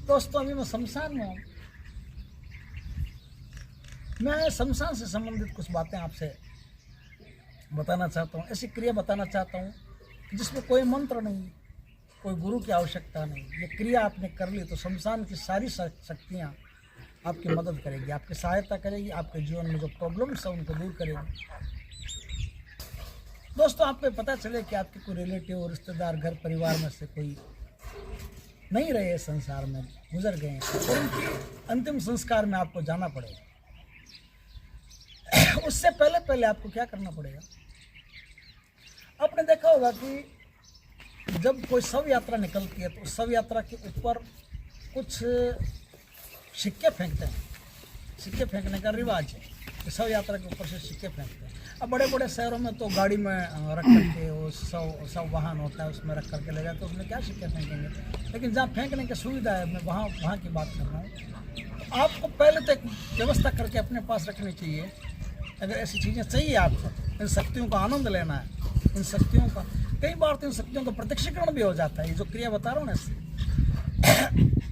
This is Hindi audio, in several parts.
दोस्तों अभी मैं शमशान में हूँ। मैं शमशान से संबंधित कुछ बातें आपसे बताना चाहता हूँ, ऐसी क्रिया बताना चाहता हूँ जिसमें कोई मंत्र नहीं, कोई गुरु की आवश्यकता नहीं। ये क्रिया आपने कर ली तो शमशान की सारी शक्तियाँ आपकी मदद करेगी, आपकी सहायता करेगी, आपके जीवन में जो प्रॉब्लम्स है उनको दूर करेगी। दोस्तों आपको पता चले कि आपके कोई रिलेटिव, रिश्तेदार, घर परिवार में से कोई नहीं रहे, संसार में गुजर गए, तो उनके अंतिम संस्कार में आपको जाना पड़ेगा। उससे पहले पहले आपको क्या करना पड़ेगा? आपने देखा होगा कि जब कोई शव यात्रा निकलती है तो शव यात्रा के ऊपर कुछ सिक्के फेंकते हैं। सिक्के फेंकने का रिवाज है कि शव यात्रा के ऊपर से सिक्के फेंकते हैं। अब बड़े बड़े शहरों में तो गाड़ी में रख करके वो सब वाहन होता है, उसमें रख करके ले जाते हैं, उसमें क्या सिक्के फेंकेंगे। लेकिन जहाँ फेंकने की सुविधा है, मैं वहाँ की बात कर रहा हूँ। तो आपको पहले तो एक व्यवस्था करके अपने पास रखनी चाहिए। अगर ऐसी चीज़ें चाहिए आपको, इन शक्तियों का आनंद लेना है, इन शक्तियों का कई बार तो इन शक्तियों का प्रत्यक्षीकरण भी हो जाता है। ये जो क्रिया बता रहा हूँ ना, इससे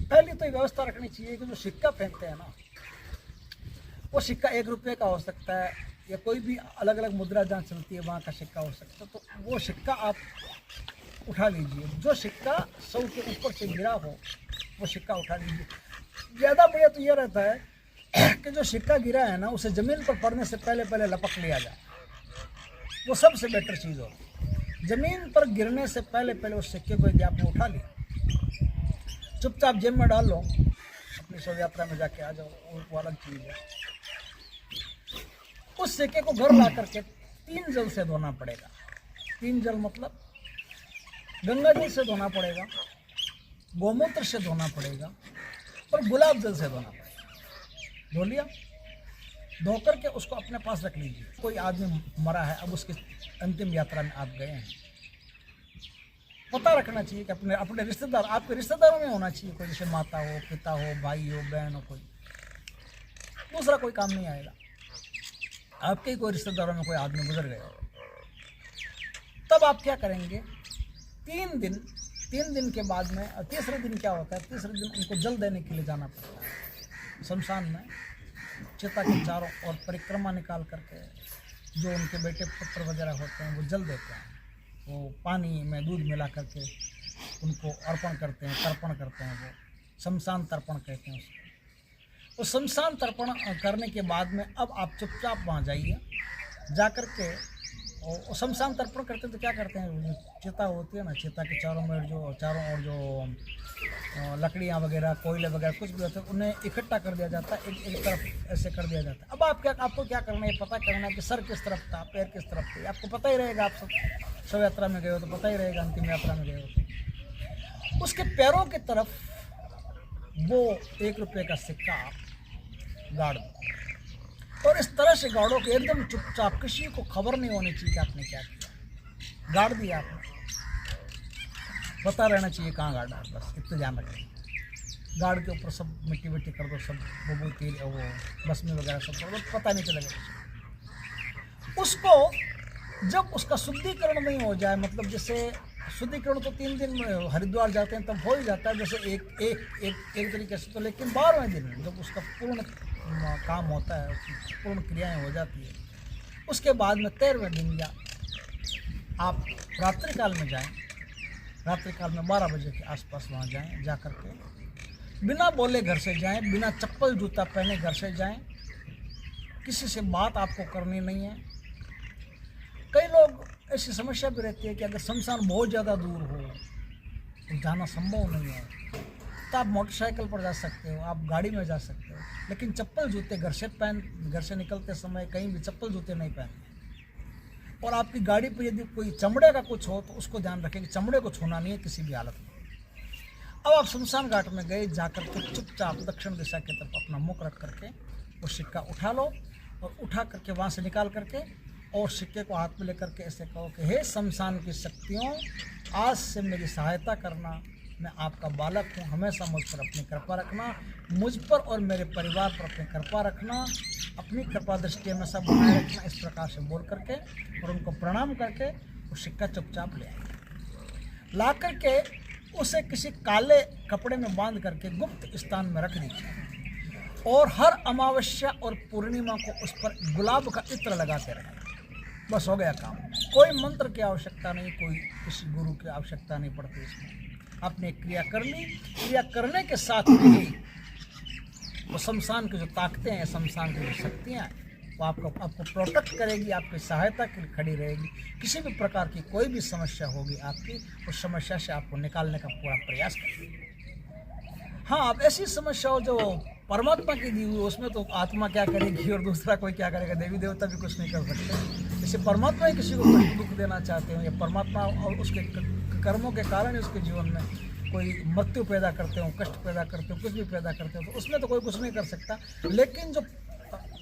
पहले तो ये व्यवस्था रखनी चाहिए कि जो सिक्का फेंकते हैं ना, वो सिक्का 1 रुपये का हो सकता है या कोई भी अलग अलग मुद्रा जहाँ चलती है वहाँ का सिक्का हो सकता है। तो वो सिक्का आप उठा लीजिए। जो सिक्का शव के ऊपर से गिरा हो वो सिक्का उठा लीजिए। ज़्यादा बढ़िया तो ये रहता है कि जो सिक्का गिरा है ना, उसे ज़मीन पर पड़ने से पहले पहले लपक लिया जाए। वो सबसे बेटर चीज़ हो। ज़मीन पर गिरने से पहले पहले उस सिक्के को यदि आपने उठा लिया, चुपचाप जेब में डाल लो, अपनी शव यात्रा में जाके आ जाओ, वो अलग चीज़ है। उस सिक्के को घर ला करके 3 जल से धोना पड़ेगा। 3 जल मतलब गंगा जल से धोना पड़ेगा, गोमूत्र से धोना पड़ेगा और गुलाब जल से धोना पड़ेगा। धो लिया, धो करके उसको अपने पास रख लीजिए। कोई आदमी मरा है, अब उसकी अंतिम यात्रा में आप गए हैं, पता रखना चाहिए कि अपने रिश्तेदार, आपके रिश्तेदारों में होना चाहिए कोई, जैसे माता हो, पिता हो, भाई हो, बहन हो, कोई दूसरा कोई काम नहीं आएगा। आपके ही कोई रिश्तेदारों में कोई आदमी गुजर गया हो, तब आप क्या करेंगे? 3 दिन के बाद में, और तीसरे दिन क्या होता है, तीसरे दिन उनको जल देने के लिए जाना पड़ता है शमशान में। चिता के चारों ओर परिक्रमा निकाल करके जो उनके बेटे पुत्र वगैरह होते हैं वो जल देते हैं। वो पानी में दूध मिला करके उनको अर्पण करते हैं, तर्पण करते हैं। वो शमशान तर्पण कहते हैं उसको। तो शमशान तर्पण करने के बाद में अब आप चुपचाप वहाँ जाइए, जा कर के और शमशान तर्पण करते हैं तो क्या करते हैं, चिता होती है ना, चिता के चारों ओर जो लकड़ियाँ वगैरह, कोयले वगैरह कुछ भी होते हैं, उन्हें इकट्ठा कर दिया जाता है, एक तरफ ऐसे कर दिया जाता है। अब आपको क्या करना है, पता करना है कि सर किस तरफ था, पैर किस तरफ थे। आपको पता ही रहेगा, आप सब शव यात्रा में गए हो तो पता ही रहेगा, अंतिम यात्रा में गए हो तो उसके पैरों की तरफ वो 1 रुपये का सिक्का आप गाड़ दो। और इस तरह से गाड़ो कि एकदम चुपचाप, किसी को खबर नहीं होनी चाहिए कि आपने क्या किया। गाड़ दिया आपने, पता रहना चाहिए कहाँ गाड़ा, बस इतना ध्यान रखें। गाड़ के ऊपर सब मिट्टी विट्टी कर दो, सब बबू तेल वो भस्मी वगैरह सब कर दो, पता नहीं चलेगा। उसको जब उसका शुद्धिकरण नहीं हो जाए, मतलब जैसे शुद्धिकरण तो 3 दिन में हरिद्वार जाते हैं तब हो ही जाता है, जैसे एक तरीके से तो, लेकिन 12वें दिन जब उसका पूर्ण काम होता है, उसकी पूर्ण क्रियाएं हो जाती है, उसके बाद में 13वें दिन या आप रात्रिकाल में जाएं, रात्रिकाल में 12 बजे के आसपास वहाँ जाएं, जा कर के बिना बोले घर से जाएं, बिना चप्पल जूता पहने घर से जाएं, किसी से बात आपको करनी नहीं है। कई लोग ऐसी समस्या भी रहती है कि अगर शमशान बहुत ज़्यादा दूर हो तो जाना संभव नहीं है, तो आप मोटरसाइकिल पर जा सकते हो, आप गाड़ी में जा सकते हो, लेकिन चप्पल जूते घर से निकलते समय कहीं भी चप्पल जूते नहीं पहनते। और आपकी गाड़ी पर यदि कोई चमड़े का कुछ हो तो उसको ध्यान रखें कि चमड़े को छूना नहीं है किसी भी हालत में। अब आप शमशान घाट में गए, जाकर के चुपचाप दक्षिण दिशा की तरफ अपना मुख रख करके वो सिक्का उठा लो, और उठा करके वहाँ से निकाल करके और सिक्के को हाथ में लेकर के ऐसे कहो कि हे शमशान की शक्तियों, आज से मेरी सहायता करना, मैं आपका बालक हूँ, हमेशा मुझ पर अपनी कृपा रखना, मुझ पर और मेरे परिवार पर अपनी कृपा रखना, अपनी कृपा दृष्टि हमेशा बनाए रखना। इस प्रकार से बोल करके और उनको प्रणाम करके वो सिक्का चुपचाप ले आए। ला करके उसे किसी काले कपड़े में बांध करके गुप्त स्थान में रख दीजिए और हर अमावस्या और पूर्णिमा को उस पर गुलाब का इत्र लगाते रहें। बस हो गया काम। कोई मंत्र की आवश्यकता नहीं, कोई किसी गुरु की आवश्यकता नहीं पड़ती इसमें। आपने क्रिया कर ली, क्रिया करने के साथ ही वो शमशान की जो ताकतें हैं, शमशान की जो शक्तियाँ हैं, वो आपको प्रोटेक्ट करेगी, आपकी सहायता के लिए खड़ी रहेगी। किसी भी प्रकार की कोई भी समस्या होगी आपकी, उस समस्या से आपको निकालने का पूरा प्रयास करेगी। हाँ, अब ऐसी समस्या हो जो परमात्मा की दी हुई, उसमें तो आत्मा क्या करेगी और दूसरा कोई क्या करेगा, देवी देवता भी कुछ नहीं कर सकते। जैसे परमात्मा ही किसी को दुख देना चाहते हो, या परमात्मा और उसके कर्मों के कारण ही उसके जीवन में कोई मृत्यु पैदा करते हो, कष्ट पैदा करते हो, कुछ भी पैदा करते हो, तो उसमें तो कोई कुछ नहीं कर सकता। लेकिन जो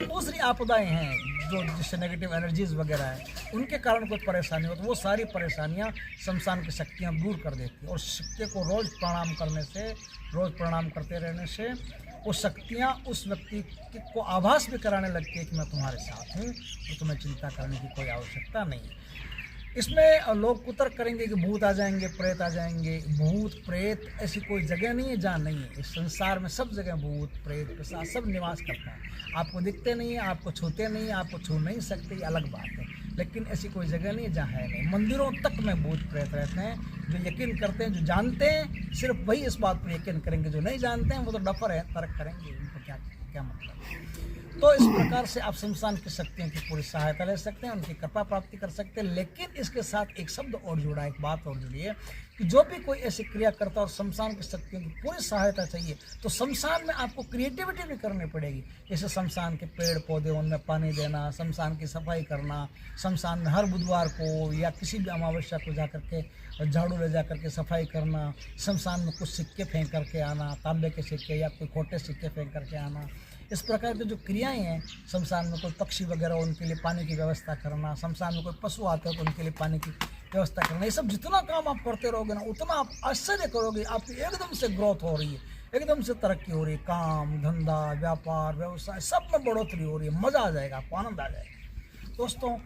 दूसरी आपदाएं हैं, जो जिससे नेगेटिव एनर्जीज वगैरह है, उनके कारण कोई परेशानी हो, तो वो सारी परेशानियां शमशान की शक्तियां दूर कर देती हैं। और शक्ति को रोज़ प्रणाम करने से, रोज़ प्रणाम करते रहने से वो शक्तियाँ उस व्यक्ति को आभास भी कराने लगती है कि मैं तुम्हारे साथ हूँ और तुम्हें चिंता करने की कोई आवश्यकता नहीं है। इसमें लोग कुतर्क करेंगे कि भूत आ जाएंगे, प्रेत आ जाएंगे। भूत प्रेत ऐसी कोई जगह नहीं है जहाँ नहीं है। इस संसार में सब जगह भूत प्रेत पिशाच सब निवास करता है। आपको दिखते नहीं है, आपको छूते नहीं है, आपको छू नहीं सकते, ये अलग बात है। लेकिन ऐसी कोई जगह नहीं है जहाँ है नहीं। मंदिरों तक में भूत प्रेत रहते हैं। जो यकीन करते हैं, जो जानते हैं, सिर्फ वही इस बात पर यकीन करेंगे। जो नहीं जानते हैं वो तो डफर है, तर्क करेंगे, उनको क्या मतलब। तो इस प्रकार से आप शमशान की शक्तियों की पूरी सहायता ले सकते हैं, उनकी कृपा प्राप्ति कर सकते हैं। लेकिन इसके साथ एक शब्द और जुड़ा, एक बात और जुड़ी है कि जो भी कोई ऐसी क्रिया करता है और शमशान की शक्तियों की पूरी सहायता चाहिए, तो शमशान में आपको क्रिएटिविटी भी करनी पड़ेगी। जैसे शमशान के पेड़ पौधे, उनमें पानी देना, शमशान की सफाई करना, शमशान में हर बुधवार को या किसी भी अमावस्या को जा करके झाड़ू ले जा करके सफाई करना, शमशान में कुछ सिक्के फेंक करके आना, तांबे के सिक्के या कोई खोटे सिक्के फेंक करके आना। इस प्रकार की जो क्रियाएं हैं, शमशान में कोई पक्षी वगैरह हो, उनके लिए पानी की व्यवस्था करना, शमशान में कोई पशु आते हो तो उनके लिए पानी की व्यवस्था करना, ये सब जितना काम आप करते रहोगे ना, उतना आप आश्चर्य करोगे, आपकी एकदम से ग्रोथ हो रही है, एकदम से तरक्की हो रही है। काम धंधा व्यापार व्यवसाय सब में बढ़ोतरी हो रही है। मज़ा आ जाएगा, आपको आनंद आ जाएगा। दोस्तों,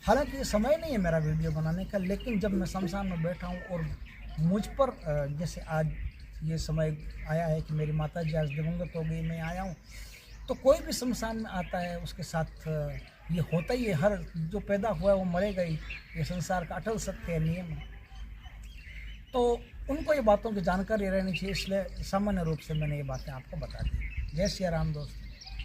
हालांकि ये समय नहीं है मेरा वीडियो बनाने का, लेकिन जब मैं शमशान में बैठा हूँ और मुझ पर जैसे आज ये समय आया है कि मेरी माता जी आज दिवंगत हो गई, मैं आया हूँ, तो कोई भी शमशान में आता है उसके साथ ये होता ही है। हर जो पैदा हुआ है वो मरेगा ही, ये संसार का अटल सत्य है, नियम है। तो उनको ये बातों की जानकारी रहनी चाहिए, इसलिए सामान्य रूप से मैंने ये बातें आपको बता दी। जय श्री राम दोस्तों।